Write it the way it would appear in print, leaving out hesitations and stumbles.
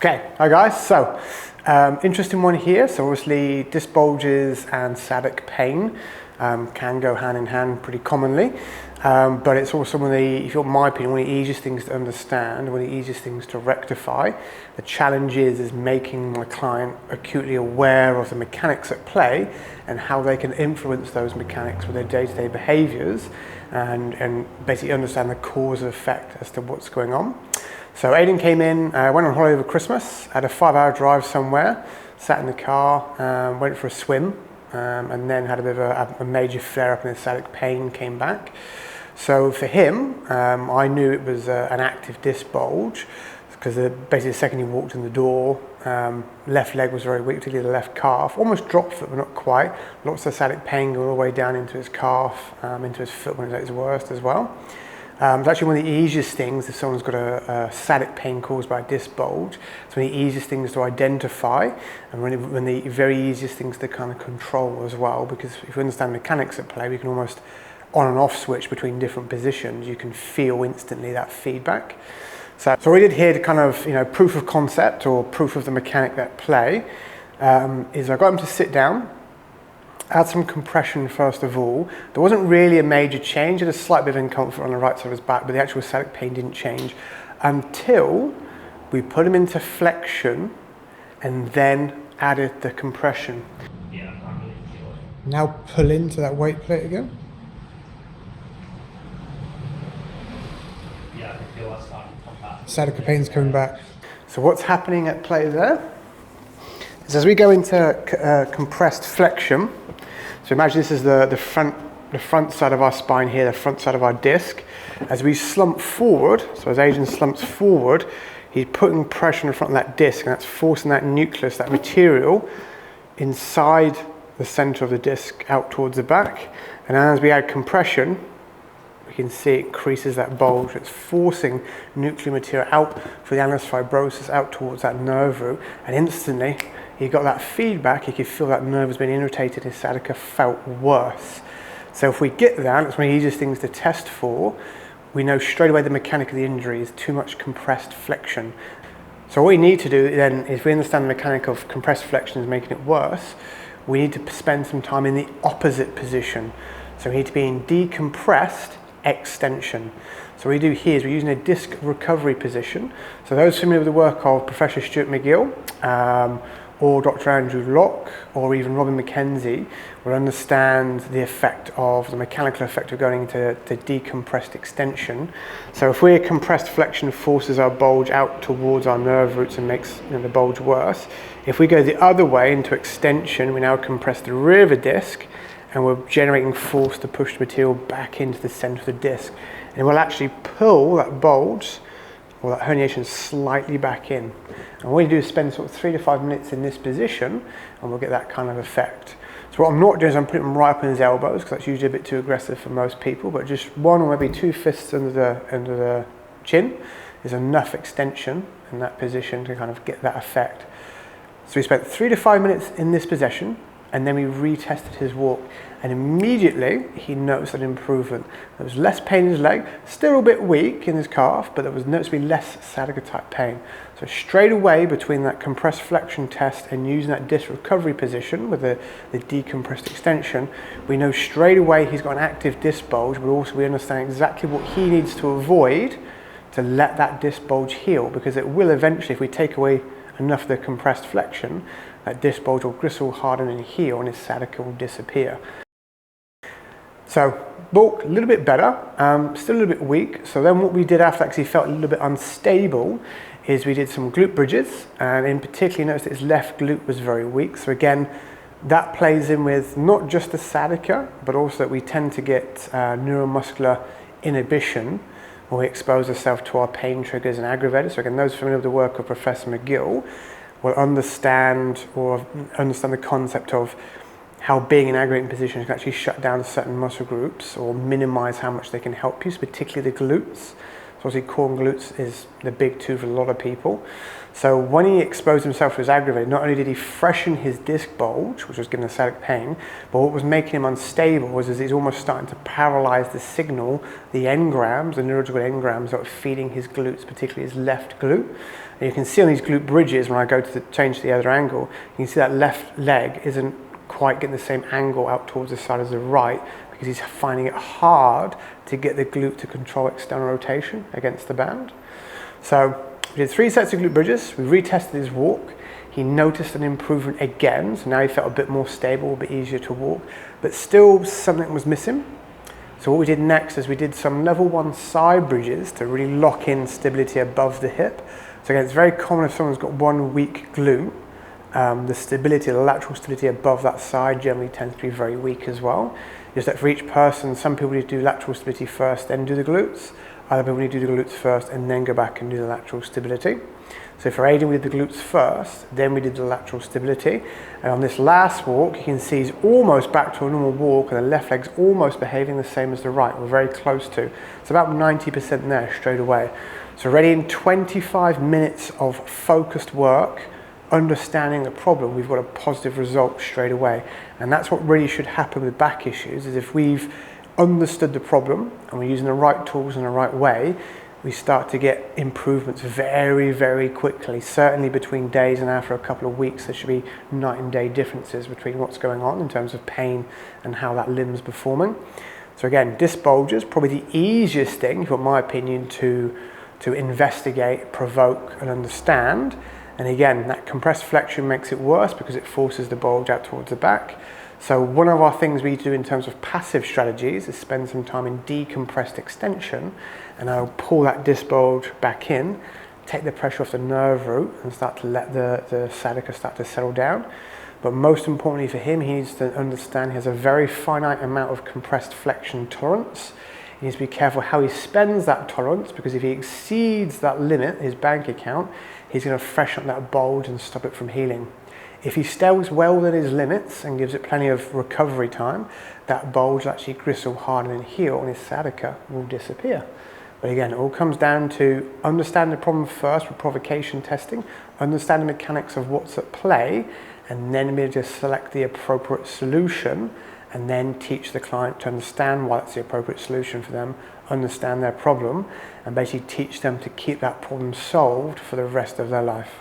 Okay, hi guys. So, interesting one here. So obviously disc bulges and sciatic pain can go hand in hand pretty commonly. But it's also one of the, if you want my opinion, one of the easiest things to understand, one of the easiest things to rectify. The challenge is making my client acutely aware of the mechanics at play and how they can influence those mechanics with their day-to-day behaviours and basically understand the cause and effect as to what's going on. So Aidan came in, went on holiday over Christmas, had a 5-hour drive somewhere, sat in the car, went for a swim, and then had a bit of a major flare-up in his sciatic pain, came back. So for him, I knew it was an active disc bulge, because basically the second he walked in the door, left leg was very weak, particularly the left calf, almost drop foot, but not quite. Lots of sciatic pain going all the way down into his calf, into his foot when it was at his worst as well. It's actually one of the easiest things if someone's got a sciatic pain caused by a disc bulge. It's one of the easiest things to identify and one of the very easiest things to kind of control as well, because if you understand mechanics at play, we can almost on and off switch between different positions. You can feel instantly that feedback. So what we did here to kind of, proof of concept or proof of the mechanic at play is I got him to sit down, add some compression first of all. There wasn't really a major change, he had a slight bit of discomfort on the right side of his back, but the actual sciatic pain didn't change until we put him into flexion and then added the compression. Yeah, I can't really feel it. Now pull into that weight plate again. Yeah, I can feel that starting to come back. Sciatica pain's coming back. So what's happening at play there is as we go into compressed flexion, so imagine this is the front side of our spine here, the front side of our disc. As we slump forward, so as Aidan slumps forward, he's putting pressure in front of that disc, and that's forcing that nucleus, that material, inside the center of the disc out towards the back. And as we add compression, we can see it increases that bulge. It's forcing nuclear material out for the annulus fibrosus out towards that nerve root, and instantly he got that feedback. He could feel that nerve has been irritated. His sciatica felt worse. So if we get that, it's one of the easiest things to test for. We know straight away the mechanic of the injury is too much compressed flexion. So what we need to do then is, we understand the mechanic of compressed flexion is making it worse, we need to spend some time in the opposite position. So we need to be in decompressed extension. So what we do here is we're using a disc recovery position. So those familiar with the work of Professor Stuart McGill, or Dr. Andrew Locke, or even Robin McKenzie, will understand the effect of the mechanical effect of going into decompressed extension. So if we're compressed flexion forces our bulge out towards our nerve roots and makes the bulge worse. If we go the other way into extension, we now compress the rear of the disc, and we're generating force to push the material back into the center of the disc. And we'll actually pull that bulge or that herniation slightly back in. And what you do is spend sort of 3 to 5 minutes in this position, and we'll get that kind of effect. So what I'm not doing is I'm putting them right up in his elbows, because that's usually a bit too aggressive for most people, but just 1 or maybe 2 fists under the chin is enough extension in that position to kind of get that effect. So we spent 3 to 5 minutes in this position, and then we retested his walk, and immediately he noticed an improvement. There was less pain in his leg, still a bit weak in his calf, but there was noticeably less sciatica type pain. So straight away between that compressed flexion test and using that disc recovery position with the decompressed extension, we know straight away he's got an active disc bulge, but also we understand exactly what he needs to avoid to let that disc bulge heal, because it will eventually, if we take away enough of the compressed flexion, that disc bulge will gristle, harden and heal, and his sciatica will disappear. So bulk a little bit better, still a little bit weak. So then what we did after that, because he felt a little bit unstable, is we did some glute bridges, and in particular you noticed that his left glute was very weak. So again, that plays in with not just the sciatica, but also that we tend to get neuromuscular inhibition when we expose ourselves to our pain triggers and aggravators. So again, those familiar with the work of Professor McGill will understand the concept of how being in aggravating positions can actually shut down certain muscle groups or minimize how much they can help you, so particularly the glutes. So obviously core and glutes is the big two for a lot of people. So when he exposed himself to his aggravator, not only did he freshen his disc bulge, which was giving the sciatic pain, but what was making him unstable was he's almost starting to paralyze the signal, the engrams, the neurological engrams that were feeding his glutes, particularly his left glute. And you can see on these glute bridges, when I go to change the other angle, you can see that left leg isn't quite getting the same angle out towards the side as the right, because he's finding it hard to get the glute to control external rotation against the band. So we did 3 sets of glute bridges, we retested his walk, he noticed an improvement again, so now he felt a bit more stable, a bit easier to walk, but still something was missing. So what we did next is we did some level 1 side bridges to really lock in stability above the hip. So again, it's very common if someone's got one weak glute, the stability, the lateral stability above that side generally tends to be very weak as well. Just that for each person, some people need to do lateral stability first, then do the glutes. Other people need to do the glutes first and then go back and do the lateral stability. So for Aidan, we did the glutes first, then we did the lateral stability. And on this last walk, you can see he's almost back to a normal walk and the left leg's almost behaving the same as the right. We're very close to. It's about 90% there straight away. So already in 25 minutes of focused work, understanding the problem, we've got a positive result straight away. And that's what really should happen with back issues, is if we've understood the problem and we're using the right tools in the right way, we start to get improvements very, very quickly. Certainly between days and after a couple of weeks, there should be night and day differences between what's going on in terms of pain and how that limb's performing. So again, disc bulges, probably the easiest thing, in my opinion, to investigate, provoke and understand. And again, that compressed flexion makes it worse because it forces the bulge out towards the back. So one of our things we do in terms of passive strategies is spend some time in decompressed extension, and I'll pull that disc bulge back in, take the pressure off the nerve root and start to let the sciatica start to settle down. But most importantly for him, he needs to understand he has a very finite amount of compressed flexion tolerance. He needs to be careful how he spends that tolerance, because if he exceeds that limit, his bank account, he's going to freshen up that bulge and stop it from healing. If he stays well within his limits and gives it plenty of recovery time, that bulge will actually gristle, harden and heal, and his sciatica will disappear. But again, it all comes down to understand the problem first with provocation testing, understand the mechanics of what's at play, and then be able to select the appropriate solution, and then teach the client to understand why that's the appropriate solution for them, understand their problem, and basically teach them to keep that problem solved for the rest of their life.